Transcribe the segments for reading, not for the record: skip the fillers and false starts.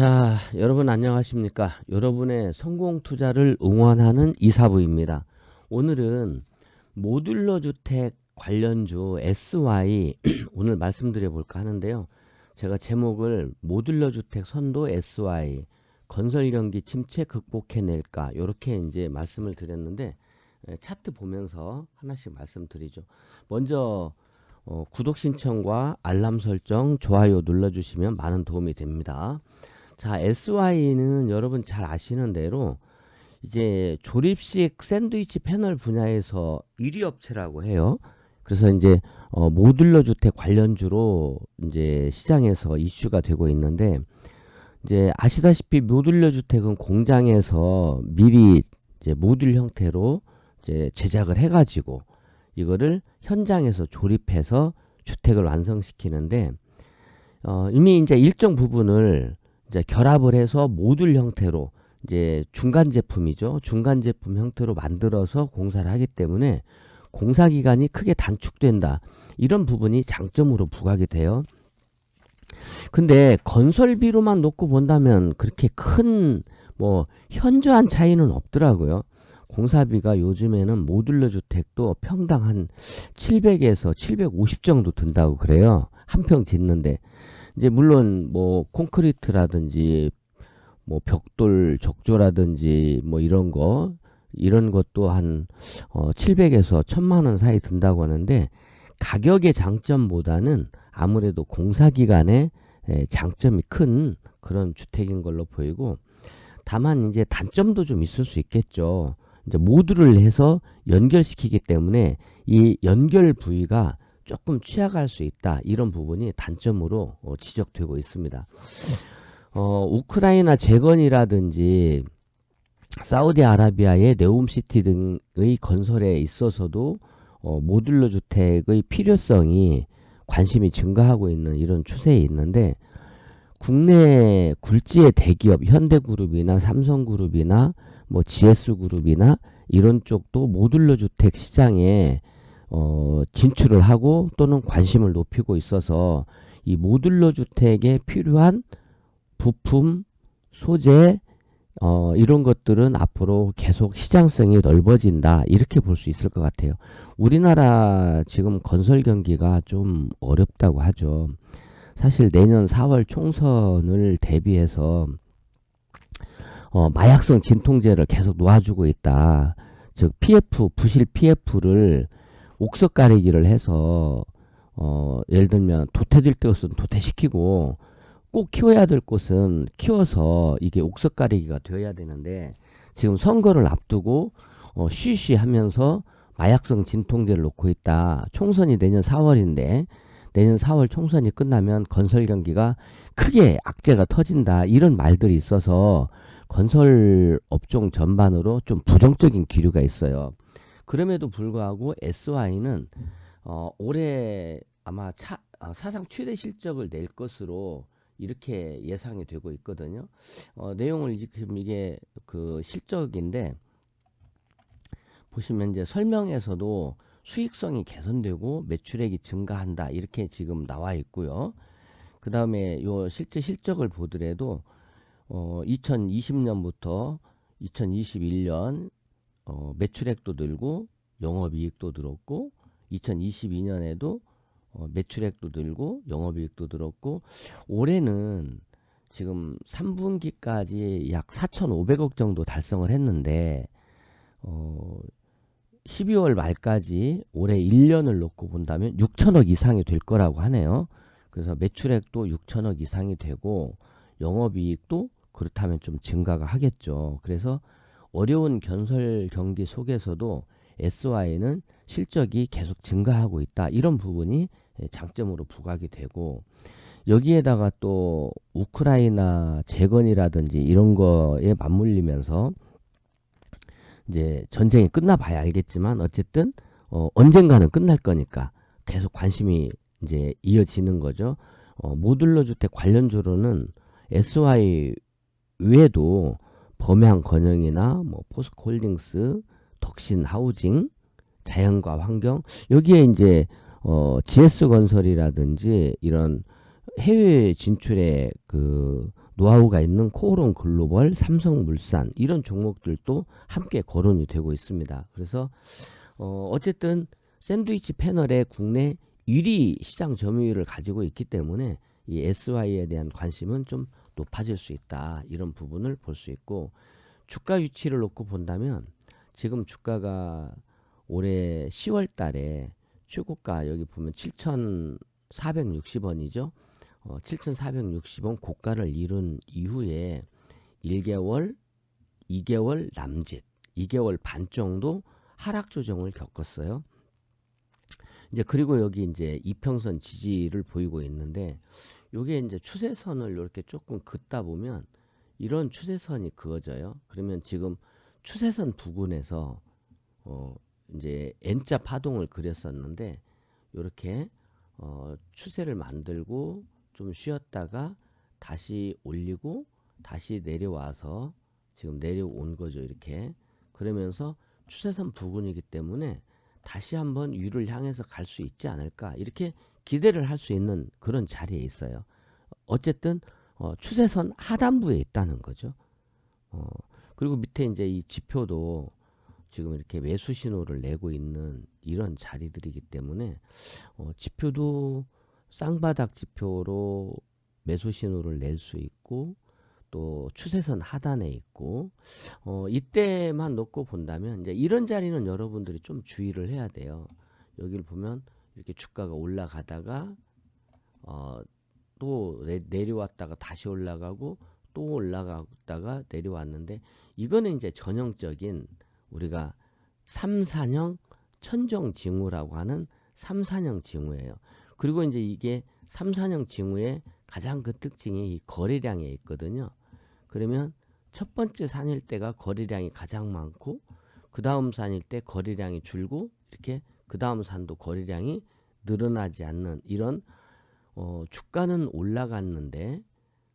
자, 여러분 안녕하십니까? 여러분의 성공 투자를 응원하는 이사부입니다. 오늘은 모듈러 주택 관련주 SY 오늘 말씀드려 볼까 하는데요. 제가 제목을 모듈러 주택 선도 SY 건설 경기 침체 극복해낼까 이렇게 이제 말씀을 드렸는데 차트 보면서 하나씩 말씀드리죠. 먼저 구독 신청과 알람 설정, 좋아요 눌러주시면 많은 도움이 됩니다. 자, SY는 여러분 잘 아시는 대로 이제 조립식 샌드위치 패널 분야에서 1위 업체라고 해요. 그래서 이제 모듈러 주택 관련주로 이제 시장에서 이슈가 되고 있는데, 이제 아시다시피 모듈러 주택은 공장에서 미리 이제 모듈 형태로 이제 제작을 해가지고 이거를 현장에서 조립해서 주택을 완성시키는데, 이미 이제 일정 부분을 이제 결합을 해서 모듈 형태로 이제 중간 제품이죠. 중간 제품 형태로 만들어서 공사를 하기 때문에 공사 기간이 크게 단축된다. 이런 부분이 장점으로 부각이 돼요. 근데 건설비로만 놓고 본다면 그렇게 큰 뭐 현저한 차이는 없더라고요. 공사비가 요즘에는 모듈러 주택도 평당 한 700에서 750 정도 든다고 그래요. 한 평 짓는데. 이제 물론 뭐 콘크리트라든지 뭐 벽돌 적조라든지 뭐 이런 것도 한 700에서 1000만 원 사이 든다고 하는데, 가격의 장점보다는 아무래도 공사 기간에 장점이 큰 그런 주택인 걸로 보이고, 다만 이제 단점도 좀 있을 수 있겠죠. 이제 모듈을 해서 연결시키기 때문에 이 연결 부위가 조금 취약할 수 있다. 이런 부분이 단점으로 지적되고 있습니다. 우크라이나 재건이라든지 사우디아라비아의 네옴시티 등의 건설에 있어서도 모듈러 주택의 필요성이 관심이 증가하고 있는 이런 추세에 있는데, 국내 굴지의 대기업 현대그룹이나 삼성그룹이나 뭐 GS그룹이나 이런 쪽도 모듈러 주택 시장에 진출을 하고 또는 관심을 높이고 있어서 이 모듈러 주택에 필요한 부품, 소재 이런 것들은 앞으로 계속 시장성이 넓어진다. 이렇게 볼 수 있을 것 같아요. 우리나라 지금 건설 경기가 좀 어렵다고 하죠. 사실 내년 4월 총선을 대비해서 마약성 진통제를 계속 놓아주고 있다. 즉 PF, 부실 PF를 옥석 가리기를 해서 예를 들면 도태될 곳은 도태시키고 꼭 키워야 될 곳은 키워서 이게 옥석 가리기가 되어야 되는데, 지금 선거를 앞두고 쉬쉬 하면서 마약성 진통제를 놓고 있다. 총선이 내년 4월인데 내년 4월 총선이 끝나면 건설 경기가 크게 악재가 터진다. 이런 말들이 있어서 건설 업종 전반으로 좀 부정적인 기류가 있어요. 그럼에도 불구하고 SY는 올해 아마 사상 최대 실적을 낼 것으로 이렇게 예상이 되고 있거든요. 내용을 지금 이게 그 실적인데 보시면 이제 설명에서도 수익성이 개선되고 매출액이 증가한다. 이렇게 지금 나와 있고요. 그 다음에 요 실제 실적을 보더라도 2020년부터 2021년 매출액도 늘고 영업이익도 늘었고, 2022년에도 매출액도 늘고 영업이익도 늘었고, 올해는 지금 3분기까지 약 4,500억 정도 달성을 했는데 12월 말까지 올해 1년을 놓고 본다면 6천억 이상이 될 거라고 하네요. 그래서 매출액도 6천억 이상이 되고 영업이익도 그렇다면 좀 증가가 하겠죠. 그래서 어려운 건설 경기 속에서도 SY는 실적이 계속 증가하고 있다. 이런 부분이 장점으로 부각이 되고, 여기에다가 또 우크라이나 재건이라든지 이런 거에 맞물리면서 이제 전쟁이 끝나봐야 알겠지만 어쨌든 언젠가는 끝날 거니까 계속 관심이 이제 이어지는 거죠. 모듈러 주택 관련주로는 SY 외에도 범양건영이나 뭐 포스코홀딩스, 덕신하우징, 자연과 환경, 여기에 이제 GS건설이라든지 이런 해외 진출에 그 노하우가 있는 코오롱 글로벌, 삼성물산 이런 종목들도 함께 거론이 되고 있습니다. 그래서 어쨌든 샌드위치 패널의 국내 1위 시장 점유율을 가지고 있기 때문에 이 SY에 대한 관심은 좀 높아질 수 있다. 이런 부분을 볼 수 있고, 주가 위치를 놓고 본다면 지금 주가가 올해 10월 달에 최고가 여기 보면 7,460원이죠. 7,460원 고가를 이룬 이후에 1개월, 2개월 남짓, 2개월 반 정도 하락 조정을 겪었어요. 이제 그리고 여기 이제 이평선 지지를 보이고 있는데, 요게 이제 추세선을 이렇게 조금 긋다 보면 이런 추세선이 그어져요. 그러면 지금 추세선 부근에서 이제 N자 파동을 그렸었는데, 이렇게 추세를 만들고 좀 쉬었다가 다시 올리고 다시 내려와서 지금 내려온 거죠. 이렇게 그러면서 추세선 부근이기 때문에 다시 한번 위를 향해서 갈 수 있지 않을까, 이렇게 기대를 할 수 있는 그런 자리에 있어요. 어쨌든 추세선 하단부에 있다는 거죠. 그리고 밑에 이제 이 지표도 지금 이렇게 매수 신호를 내고 있는 이런 자리들이기 때문에 지표도 쌍바닥 지표로 매수 신호를 낼 수 있고, 또 추세선 하단에 있고, 이때만 놓고 본다면 이제 이런 자리는 여러분들이 좀 주의를 해야 돼요. 여기를 보면 이렇게 주가가 올라가다가 또 내려왔다가 다시 올라가고 또 올라갔다가 내려왔는데, 이거는 이제 전형적인 우리가 3사형 천정징후라고 하는 3사형 징후예요. 그리고 이제 이게 3사형 징후의 가장 큰 특징이 이 거래량에 있거든요. 그러면 첫 번째 산일 때가 거래량이 가장 많고, 그 다음 산일 때 거래량이 줄고, 이렇게 그 다음 산도 거래량이 늘어나지 않는 이런 주가는 올라갔는데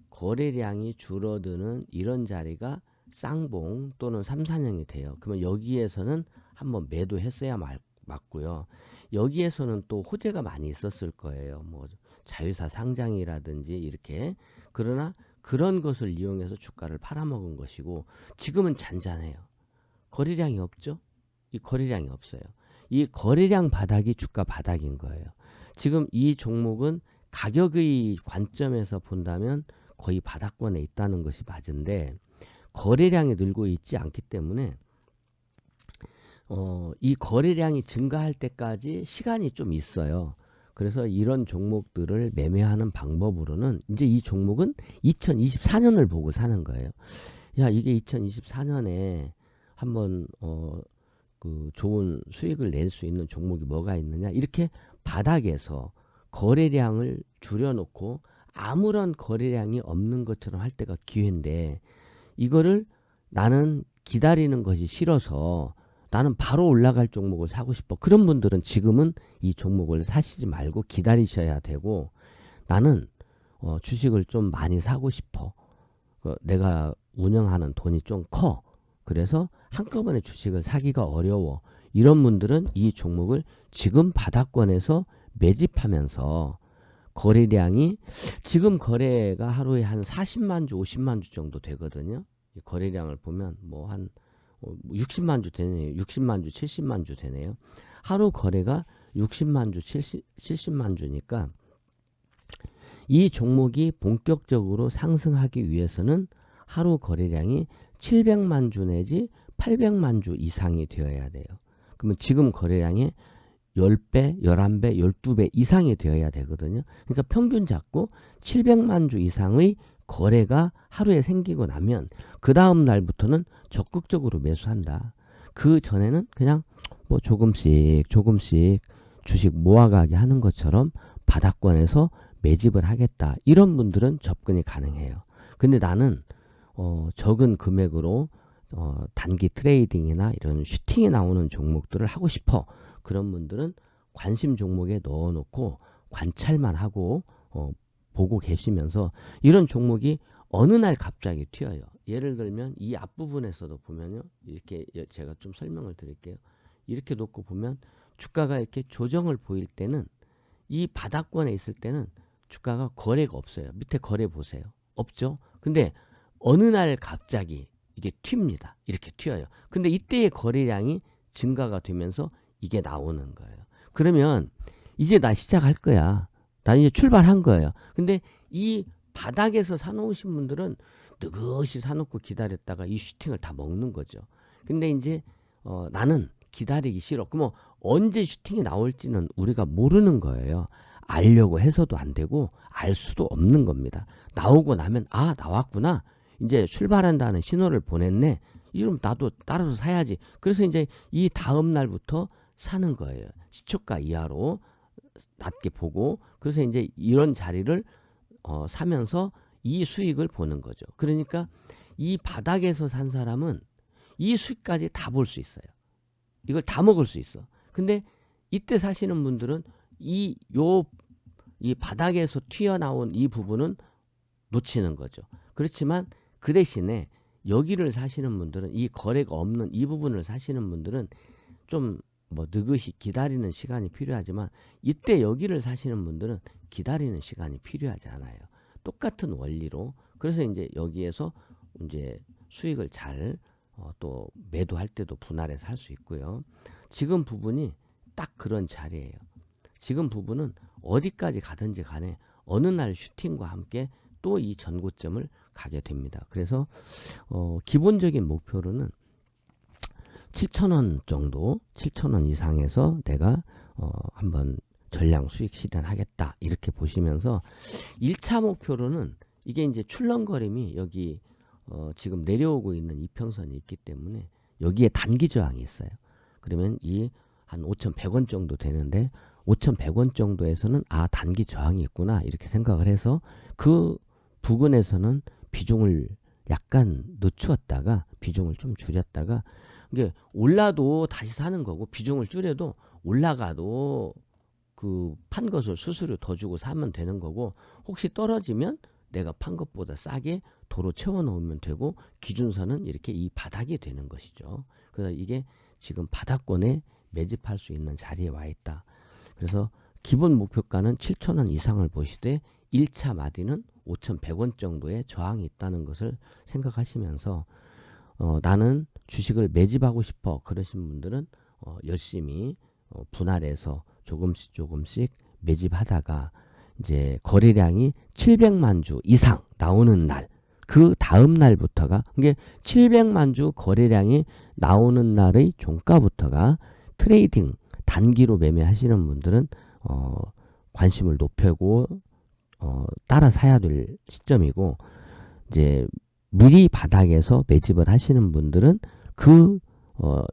거래량이 줄어드는 이런 자리가 쌍봉 또는 3사형이 돼요. 그러면 여기에서는 한번 매도했어야 맞고요. 여기에서는 또 호재가 많이 있었을 거예요. 뭐 자회사 상장이라든지 이렇게. 그러나 그런 것을 이용해서 주가를 팔아먹은 것이고, 지금은 잔잔해요. 거래량이 없죠. 이 거래량이 없어요. 이 거래량 바닥이 주가 바닥인 거예요. 지금 이 종목은 가격의 관점에서 본다면 거의 바닥권에 있다는 것이 맞은데, 거래량이 늘고 있지 않기 때문에 이 거래량이 증가할 때까지 시간이 좀 있어요. 그래서 이런 종목들을 매매하는 방법으로는 이제 이 종목은 2024년을 보고 사는 거예요. 야, 이게 2024년에 한번 그 좋은 수익을 낼 수 있는 종목이 뭐가 있느냐, 이렇게 바닥에서 거래량을 줄여놓고 아무런 거래량이 없는 것처럼 할 때가 기회인데, 이거를 나는 기다리는 것이 싫어서 나는 바로 올라갈 종목을 사고 싶어, 그런 분들은 지금은 이 종목을 사시지 말고 기다리셔야 되고, 나는 주식을 좀 많이 사고 싶어, 내가 운영하는 돈이 좀 커, 그래서 한꺼번에 주식을 사기가 어려워, 이런 분들은 이 종목을 지금 바닥권에서 매집하면서 거래량이, 지금 거래가 하루에 한 40만 주 50만 주 정도 되거든요. 이 거래량을 보면 뭐 한 60만 주 되네요. 60만 주 70만 주 되네요. 하루 거래가 60만 주 70만 주니까 이 종목이 본격적으로 상승하기 위해서는 하루 거래량이 700만 주 내지 800만 주 이상이 되어야 돼요. 그러면 지금 거래량의 10배, 11배, 12배 이상이 되어야 되거든요. 그러니까 평균 잡고 700만 주 이상의 거래가 하루에 생기고 나면 그 다음 날부터는 적극적으로 매수한다. 그 전에는 그냥 뭐 조금씩 주식 모아가게 하는 것처럼 바닥권에서 매집을 하겠다, 이런 분들은 접근이 가능해요. 근데 나는 적은 금액으로 단기 트레이딩이나 이런 슈팅에 나오는 종목들을 하고 싶어, 그런 분들은 관심 종목에 넣어놓고 관찰만 하고 보고 계시면서, 이런 종목이 어느 날 갑자기 튀어요. 예를 들면 이 앞부분에서도 보면요, 이렇게 제가 좀 설명을 드릴게요. 이렇게 놓고 보면 주가가 이렇게 조정을 보일 때는, 이 바닥권에 있을 때는 주가가 거래가 없어요. 밑에 거래 보세요. 없죠? 근데 어느 날 갑자기 이게 튑니다. 이렇게 튀어요. 근데 이때의 거래량이 증가가 되면서 이게 나오는 거예요. 그러면 이제 나 시작할 거야. 나 이제 출발한 거예요. 근데 이 바닥에서 사놓으신 분들은 느긋이 사놓고 기다렸다가 이 슈팅을 다 먹는 거죠. 근데 이제 나는 기다리기 싫어. 그럼 언제 슈팅이 나올지는 우리가 모르는 거예요. 알려고 해서도 안 되고 알 수도 없는 겁니다. 나오고 나면 아 나왔구나. 이제 출발한다는 신호를 보냈네. 이러면 나도 따라서 사야지. 그래서 이제 이 다음 날부터 사는 거예요. 시초가 이하로 낮게 보고 그래서 이제 이런 자리를 사면서 이 수익을 보는 거죠. 그러니까 이 바닥에서 산 사람은 이 수익까지 다 볼 수 있어요. 이걸 다 먹을 수 있어. 근데 이때 사시는 분들은 이 바닥에서 튀어나온 이 부분은 놓치는 거죠. 그렇지만 그 대신에 여기를 사시는 분들은 이 거래가 없는 이 부분을 사시는 분들은 좀 뭐 느긋이 기다리는 시간이 필요하지만 이때 여기를 사시는 분들은 기다리는 시간이 필요하지 않아요. 똑같은 원리로 그래서 이제 여기에서 이제 수익을 잘 또 매도할 때도 분할해서 할 수 있고요. 지금 부분이 딱 그런 자리예요. 지금 부분은 어디까지 가든지 간에 어느 날 슈팅과 함께 또 이 전고점을 가게 됩니다. 그래서 기본적인 목표로는 7,000원 정도, 7,000원 이상에서 내가 한번 전량 수익 실현하겠다 이렇게 보시면서 1차 목표로는 이게 이제 출렁거림이 여기 지금 내려오고 있는 이평선이 있기 때문에 여기에 단기 저항이 있어요. 그러면 이 한 5,100원 정도 되는데 5,100원 정도에서는 아 단기 저항이 있구나 이렇게 생각을 해서 그 부근에서는 비중을 약간 늦추었다가 비중을 좀 줄였다가 이게 올라도 다시 사는 거고 비중을 줄여도 올라가도 그 판 것을 수수료 더 주고 사면 되는 거고 혹시 떨어지면 내가 판 것보다 싸게 도로 채워 넣으면 되고 기준선은 이렇게 이 바닥이 되는 것이죠. 그래서 이게 지금 바닥권에 매집할 수 있는 자리에 와 있다. 그래서 기본 목표가는 7,000원 이상을 보시되 1차 마디는 5,100원 정도의 저항이 있다는 것을 생각하시면서 나는 주식을 매집하고 싶어 그러신 분들은 열심히 분할해서 조금씩 매집하다가 이제 거래량이 700만 주 이상 나오는 날, 그 다음 날부터가 이게 700만 주 거래량이 나오는 날의 종가부터가 트레이딩 단기로 매매하시는 분들은 관심을 높이고 따라 사야 될 시점이고 이제 미리 바닥에서 매집을 하시는 분들은 그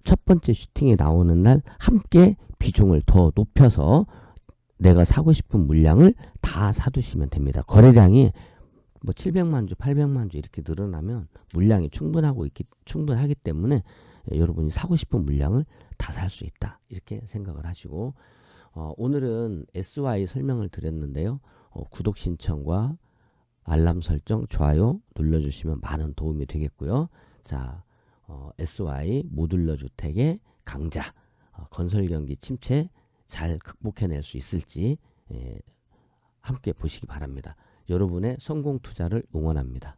첫 번째 슈팅이 나오는 날 함께 비중을 더 높여서 내가 사고 싶은 물량을 다 사두시면 됩니다. 거래량이 뭐 700만 주, 800만 주 이렇게 늘어나면 물량이 충분하기 때문에 여러분이 사고 싶은 물량을 다 살 수 있다. 이렇게 생각을 하시고 오늘은 SY 설명을 드렸는데요. 구독 신청과 알람 설정, 좋아요 눌러주시면 많은 도움이 되겠고요. 자, SY 모듈러 주택의 강자, 건설 경기 침체 잘 극복해낼 수 있을지 함께 보시기 바랍니다. 여러분의 성공 투자를 응원합니다.